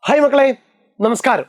Hi മക്കളെ, നമസ്കാരം.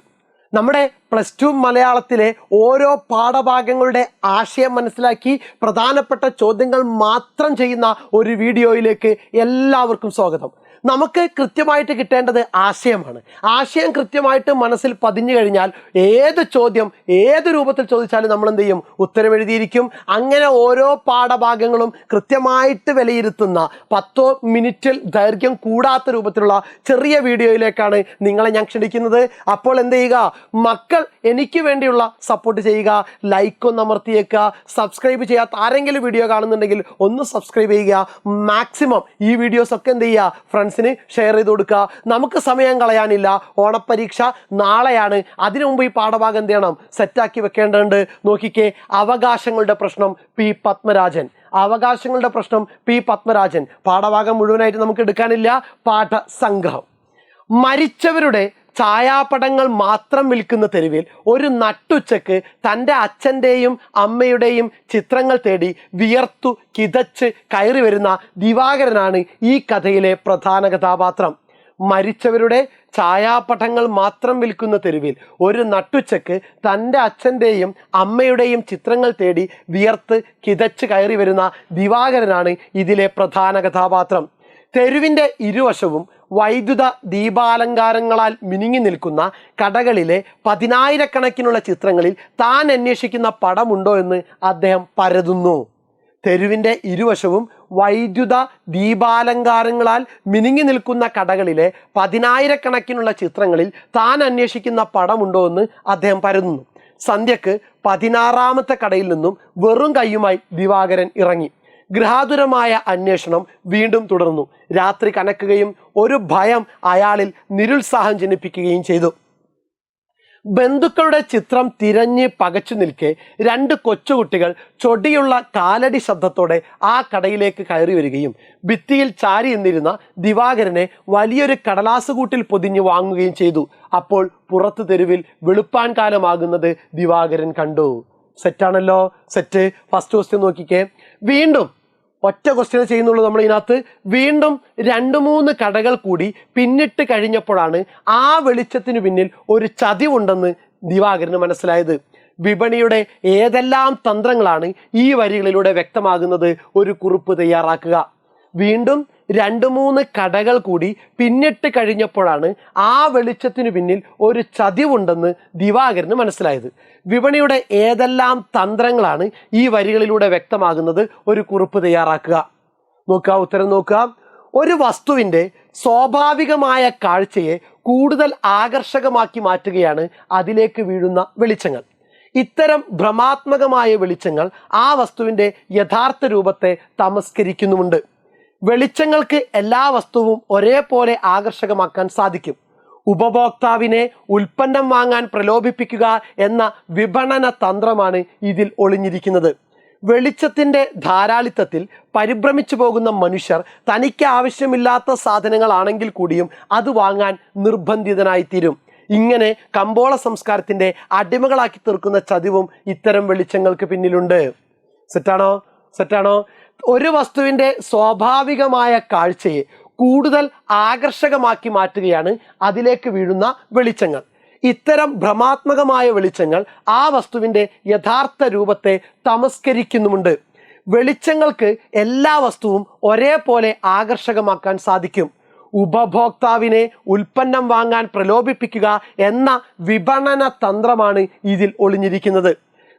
നമ്മുടെ +2 മലയാളത്തിലെ ഓരോ പാഠഭാഗങ്ങളുടെ ആശയം മനസ്സിലാക്കി പ്രധാനപ്പെട്ട ചോദ്യങ്ങൾ മാത്രം ചെയ്യുന്ന ഒരു വീഡിയോയിലേക്ക് എല്ലാവർക്കും സ്വാഗതം. നമുക്ക് കൃത്യമായിട്ട് കിട്ടേണ്ടത് ആശയമാണ്. ആശയം കൃത്യമായിട്ട് മനസ്സിൽ പതിഞ്ഞു കഴിഞ്ഞാൽ ഏത് ചോദ്യം ഏത് രൂപത്തിൽ ചോദിച്ചാലും നമ്മൾ എന്ത് ചെയ്യും? ഉത്തരം എഴുതിയിരിക്കും. അങ്ങനെ ഓരോ പാഠഭാഗങ്ങളും കൃത്യമായിട്ട് വിലയിരുത്തുന്ന 10 മിനിറ്റിൽ ദൈർഘ്യം കൂടാത്ത രൂപത്തിലുള്ള ചെറിയ വീഡിയോയിലേക്കാണ് നിങ്ങളെ ഞാൻ ക്ഷണിക്കുന്നത്. അപ്പോൾ എന്ത് ചെയ്യുക? മക്കൾ എനിക്ക് വേണ്ടിയുള്ള സപ്പോർട്ട് ചെയ്യുക, ലൈക്ക് ഒന്ന് അമർത്തിയേക്കുക. സബ്സ്ക്രൈബ് ചെയ്യാത്ത ആരെങ്കിലും വീഡിയോ കാണുന്നുണ്ടെങ്കിൽ ഒന്ന് സബ്സ്ക്രൈബ് ചെയ്യുക. മാക്സിമം ഈ വീഡിയോസ് ഒക്കെ എന്ത് ചെയ്യുക? ഫ്രണ്ട്സിന് ഷെയർ ചെയ്ത് കൊടുക്കുക. നമുക്ക് സമയം കളയാനില്ല. ഓണപ്പരീക്ഷ നാളെയാണ്. അതിനു മുമ്പ് ഈ പാഠഭാഗം എന്ത് ചെയ്യണം? സെറ്റാക്കി വെക്കേണ്ടതുണ്ട്. നോക്കിക്കേ, അവകാശങ്ങളുടെ പ്രശ്നം പി പത്മരാജൻ. അവകാശങ്ങളുടെ പ്രശ്നം പി പത്മരാജൻ. പാഠഭാഗം മുഴുവനായിട്ട് നമുക്ക് എടുക്കാനില്ല. പാഠസംഗ്രഹം. മരിച്ചവരുടെ ഛായാപടങ്ങൾ മാത്രം വിൽക്കുന്ന തെരുവിൽ ഒരു നട്ടുച്ചക്ക് തൻ്റെ അച്ഛൻ്റെയും അമ്മയുടെയും ചിത്രങ്ങൾ തേടി വിയർത്തു കിതച്ച് കയറി വരുന്ന ദിവാകരനാണ് ഈ കഥയിലെ പ്രധാന കഥാപാത്രം. മരിച്ചവരുടെ ഛായാപടങ്ങൾ മാത്രം വിൽക്കുന്ന തെരുവിൽ ഒരു നട്ടുച്ചക്ക് തൻ്റെ അച്ഛൻ്റെയും അമ്മയുടെയും ചിത്രങ്ങൾ തേടി വിയർത്ത് കിതച്ച് കയറി വരുന്ന ദിവാകരനാണ് ഇതിലെ പ്രധാന കഥാപാത്രം. തെരുവിൻ്റെ ഇരുവശവും വൈദ്യുത ദീപാലങ്കാരങ്ങളാൽ മിനുങ്ങി നിൽക്കുന്ന കടകളിലെ 10,000-കണക്കിനുള്ള ചിത്രങ്ങളിൽ താൻ അന്വേഷിക്കുന്ന പടമുണ്ടോ എന്ന് അദ്ദേഹം പരതുന്നു. തെരുവിൻ്റെ ഇരുവശവും വൈദ്യുത ദീപാലങ്കാരങ്ങളാൽ മിനുങ്ങി നിൽക്കുന്ന കടകളിലെ 10,000-കണക്കിനുള്ള ചിത്രങ്ങളിൽ താൻ അന്വേഷിക്കുന്ന പടമുണ്ടോ എന്ന് അദ്ദേഹം പരതുന്നു. സന്ധ്യക്ക് 16ാമത്തെ കടയിൽ നിന്നും വെറും കൈയുമായി ദിവാകരൻ ഇറങ്ങി. ഗൃഹാതുരമായ അന്വേഷണം വീണ്ടും തുടർന്നു. രാത്രി കനക്കുകയും ഒരു ഭയം അയാളിൽ നിരുത്സാഹം ജനിപ്പിക്കുകയും ചെയ്തു. ബന്ധുക്കളുടെ ചിത്രം തിരഞ്ഞ് പകച്ചു നിൽക്കെ 2 കൊച്ചുകുട്ടികൾ ചൊടിയുള്ള കാലടി ശബ്ദത്തോടെ ആ കടയിലേക്ക് കയറി വരികയും ഭിത്തിയിൽ ചാരി നിന്നിരുന്ന ദിവാകരനെ വലിയൊരു കടലാസ് കൂട്ടിൽ പൊതിഞ്ഞ് വാങ്ങുകയും ചെയ്തു. അപ്പോൾ പുറത്തു തെരുവിൽ വെളുപ്പാൻ കാലമാകുന്നത് ദിവാകരൻ കണ്ടു. സെറ്റാണല്ലോ, സെറ്റ്. ഫസ്റ്റ് ക്വസ്റ്റ്യൻ നോക്കിക്കേ. വീണ്ടും ഒറ്റ ക്വസ്റ്റ്യൻ ചെയ്യുന്നുള്ളൂ നമ്മൾ ഇതിനകത്ത്. വീണ്ടും 2-3 കടകൾ കൂടി പിന്നിട്ട് കഴിഞ്ഞപ്പോഴാണ് ആ വെളിച്ചത്തിനു പിന്നിൽ ഒരു ചതിവുണ്ടെന്ന് ദിവാകരന് മനസ്സിലായത്. വിപണിയുടെ ഏതെല്ലാം തന്ത്രങ്ങളാണ് ഈ വരികളിലൂടെ വ്യക്തമാകുന്നത്? ഒരു കുറിപ്പ് തയ്യാറാക്കുക. വീണ്ടും 2-3 കടകൾ കൂടി പിന്നിട്ട് കഴിഞ്ഞപ്പോഴാണ് ആ വെളിച്ചത്തിനു പിന്നിൽ ഒരു ചതിവുണ്ടെന്ന് ദിവാകരന് മനസ്സിലായത്. വിപണിയുടെ ഏതെല്ലാം തന്ത്രങ്ങളാണ് ഈ വരികളിലൂടെ വ്യക്തമാകുന്നത്? ഒരു കുറിപ്പ് തയ്യാറാക്കുക. നോക്കുക, ഉത്തരം നോക്കുക. ഒരു വസ്തുവിൻ്റെ സ്വാഭാവികമായ കാഴ്ചയെ കൂടുതൽ ആകർഷകമാക്കി മാറ്റുകയാണ് അതിലേക്ക് വീഴുന്ന വെളിച്ചങ്ങൾ. ഇത്തരം ഭ്രമാത്മകമായ വെളിച്ചങ്ങൾ ആ വസ്തുവിൻ്റെ യഥാർത്ഥ രൂപത്തെ തമസ്കരിക്കുന്നുമുണ്ട്. വെളിച്ചങ്ങൾക്ക് എല്ലാ വസ്തുവും ഒരേപോലെ ആകർഷകമാക്കാൻ സാധിക്കും. ഉപഭോക്താവിനെ ഉൽപ്പന്നം വാങ്ങാൻ പ്രലോഭിപ്പിക്കുക എന്ന വിപണന തന്ത്രമാണ് ഇതിൽ ഒളിഞ്ഞിരിക്കുന്നത്. വെളിച്ചത്തിൻ്റെ ധാരാളിത്തത്തിൽ പരിഭ്രമിച്ചു പോകുന്ന മനുഷ്യർ തനിക്ക് ആവശ്യമില്ലാത്ത സാധനങ്ങളാണെങ്കിൽ കൂടിയും അത് വാങ്ങാൻ നിർബന്ധിതനായിത്തീരും. ഇങ്ങനെ കമ്പോള സംസ്കാരത്തിൻ്റെ അടിമകളാക്കി തീർക്കുന്ന ചതിവും ഇത്തരം വെളിച്ചങ്ങൾക്ക് പിന്നിലുണ്ട്. സെറ്റാണോ? സെറ്റാണോ? ഒരു വസ്തുവിൻ്റെ സ്വാഭാവികമായ കാഴ്ചയെ കൂടുതൽ ആകർഷകമാക്കി മാറ്റുകയാണ് അതിലേക്ക് വീഴുന്ന വെളിച്ചങ്ങൾ. ഇത്തരം ഭ്രമാത്മകമായ വെളിച്ചങ്ങൾ ആ വസ്തുവിൻ്റെ യഥാർത്ഥ രൂപത്തെ തമസ്കരിക്കുന്നുമുണ്ട്. വെളിച്ചങ്ങൾക്ക് എല്ലാ വസ്തുവും ഒരേപോലെ ആകർഷകമാക്കാൻ സാധിക്കും. ഉപഭോക്താവിനെ ഉൽപ്പന്നം വാങ്ങാൻ പ്രലോഭിപ്പിക്കുക എന്ന വിപണന തന്ത്രമാണ് ഇതിൽ ഒളിഞ്ഞിരിക്കുന്നത്.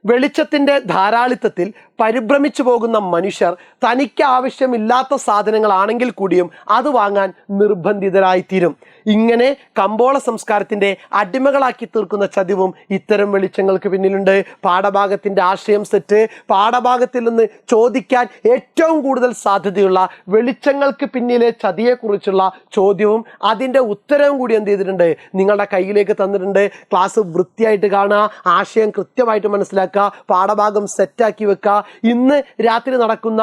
വെളിച്ചത്തിൻ്റെ ധാരാളിത്തത്തിൽ പരിഭ്രമിച്ചു പോകുന്ന മനുഷ്യർ തനിക്ക് ആവശ്യമില്ലാത്ത സാധനങ്ങളാണെങ്കിൽ കൂടിയും അത് വാങ്ങാൻ നിർബന്ധിതരായിത്തീരും. ഇങ്ങനെ കമ്പോള സംസ്കാരത്തിൻ്റെ അടിമകളാക്കി തീർക്കുന്ന ചതിവും ഇത്തരം വെളിച്ചങ്ങൾക്ക് പിന്നിലുണ്ട്. പാഠഭാഗത്തിൻ്റെ ആശയം സെറ്റ്. പാഠഭാഗത്തിൽ നിന്ന് ചോദിക്കാൻ ഏറ്റവും കൂടുതൽ സാധ്യതയുള്ള വെളിച്ചങ്ങൾക്ക് പിന്നിലെ ചതിയെക്കുറിച്ചുള്ള ചോദ്യവും അതിൻ്റെ ഉത്തരവും കൂടി എന്ത് ചെയ്തിട്ടുണ്ട്? നിങ്ങളുടെ കയ്യിലേക്ക് തന്നിട്ടുണ്ട്. ക്ലാസ് വൃത്തിയായിട്ട് കാണുക, ആശയം കൃത്യമായിട്ട് മനസ്സിലാക്കുക, പാഠഭാഗം സെറ്റാക്കി വെക്കുക. ഇന്ന് രാത്രി നടക്കുന്ന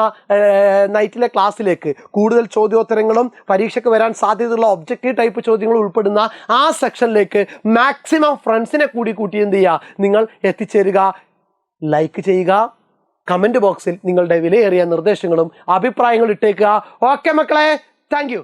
നൈറ്റിലെ ക്ലാസ്സിലേക്ക് കൂടുതൽ ചോദ്യോത്തരങ്ങളും പരീക്ഷയ്ക്ക് വരാൻ സാധ്യതയുള്ള ഒബ്ജക്റ്റീവ് ടൈപ്പ് ചോദ്യങ്ങൾ ഉൾപ്പെടുന്ന ആ സെക്ഷനിലേക്ക് മാക്സിമം ഫ്രണ്ട്സിനെ കൂട്ടി എന്ത് ചെയ്യുക? നിങ്ങൾ എത്തിച്ചേരുക. ലൈക്ക് ചെയ്യുക. കമൻറ്റ് ബോക്സിൽ നിങ്ങളുടെ വിലയേറിയ നിർദ്ദേശങ്ങളും അഭിപ്രായങ്ങളും ഇട്ടേക്കുക. ഓക്കെ മക്കളെ, താങ്ക് യു.